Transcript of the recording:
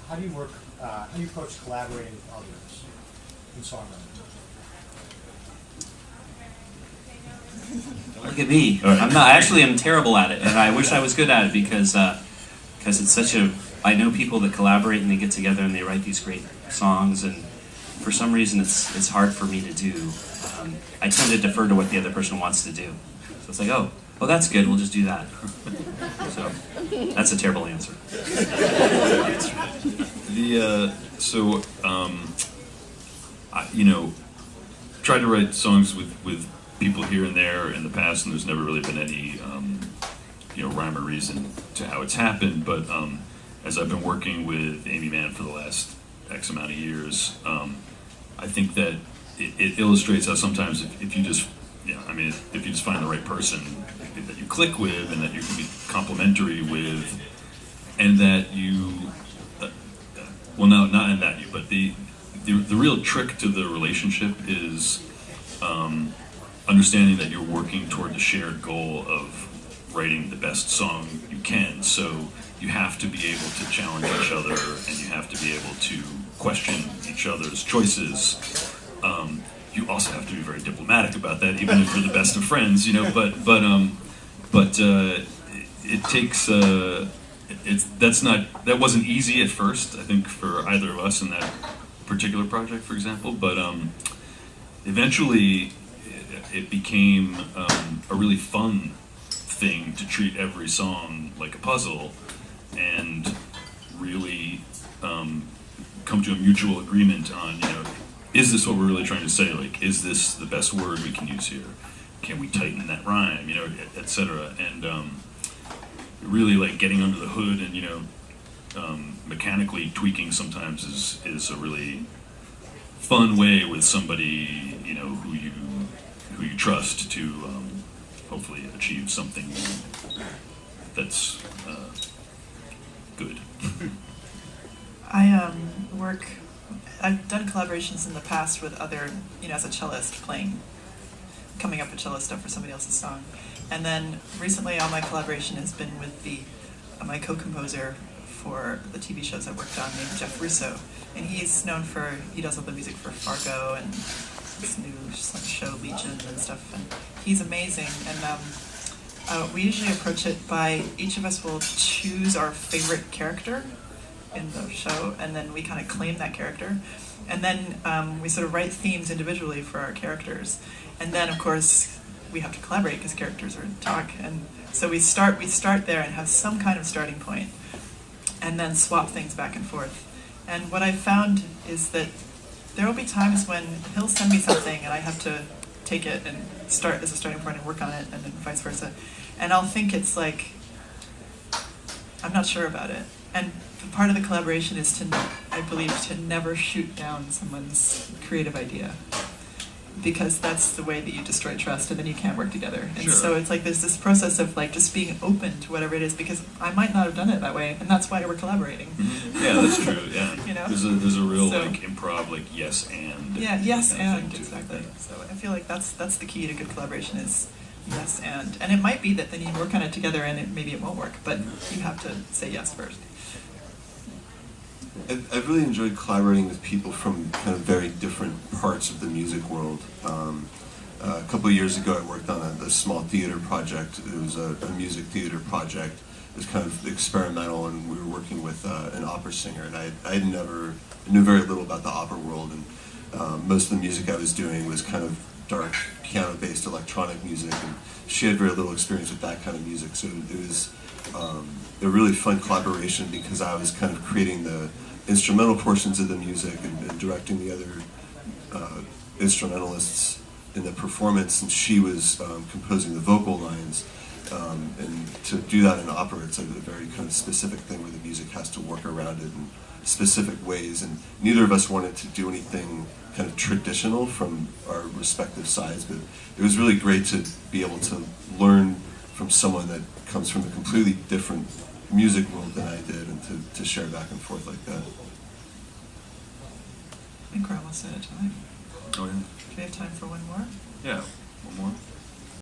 How do you work? How do you approach collaborating with others in songwriting? Look at me. I'm not. Actually, I'm terrible at it, and I wish I was good at it because it's such a. I know people that collaborate and they get together and they write these great songs, and for some reason it's hard for me to do. I tend to defer to what the other person wants to do. So it's like, oh, that's good. We'll just do that. So that's a terrible answer. Tried to write songs with people here and there in the past, and there's never really been any rhyme or reason to how it's happened. But as I've been working with Amy Mann for the last X amount of years, I think that it illustrates how sometimes if you just if you just find the right person that you click with and that you can be complimentary with, and that you not in that but the real trick to the relationship is understanding that you're working toward the shared goal of writing the best song you can. So you have to be able to challenge each other, and you have to be able to question each other's choices. You also have to be very diplomatic about that, even if you're the best of friends, But it takes that wasn't easy at first, I think, for either of us in that particular project, for example. But eventually, it became a really fun thing to treat every song like a puzzle, and really come to a mutual agreement on, is this what we're really trying to say? Like, is this the best word we can use here? Can we tighten that rhyme? Etc. And really, like, getting under the hood and mechanically tweaking sometimes is a really fun way with somebody who you trust to hopefully achieve something that's good. I've done collaborations in the past with other, as a cellist, coming up with cello stuff for somebody else's song. And then recently all my collaboration has been with my co-composer for the TV shows I worked on, named Jeff Russo. And he does all the music for Fargo and this new show, Legion, and stuff. And he's amazing. And we usually approach it by, each of us will choose our favorite character in the show, and then we kind of claim that character. And then we sort of write themes individually for our characters. And then, of course, we have to collaborate because characters are talk. And so we start there and have some kind of starting point, and then swap things back and forth. And what I've found is that there will be times when he'll send me something and I have to take it and start as a starting point and work on it, and then vice versa. And I'll think it's like, I'm not sure about it. And part of the collaboration is I believe, to never shoot down someone's creative idea, because that's the way that you destroy trust, and then you can't work together. And so it's like there's this process of like just being open to whatever it is, because I might not have done it that way, and that's why we're collaborating. Mm-hmm. Yeah, that's true. Yeah, there's a real like improv, like yes and. Yeah, yes and exactly. So I feel like that's the key to good collaboration is yes and it might be that then you work on it together and maybe it won't work, but you have to say yes first. I've really enjoyed collaborating with people from kind of very different parts of the music world. A couple of years ago, I worked on a small theater project. It was a music theater project. It was kind of experimental, and we were working with an opera singer. And I knew very little about the opera world, and most of the music I was doing was kind of dark piano-based electronic music, and she had very little experience with that kind of music. So it was a really fun collaboration because I was kind of creating the instrumental portions of the music and directing the other instrumentalists in the performance, and she was composing the vocal lines. And to do that in opera, it's a very kind of specific thing where the music has to work around it in specific ways, and neither of us wanted to do anything kind of traditional from our respective sides, but it was really great to be able to learn from someone that comes from a completely different music world than I did, and to share back and forth like that. I think we're almost out of time. Oh yeah. Do we have time for one more? Yeah, one more.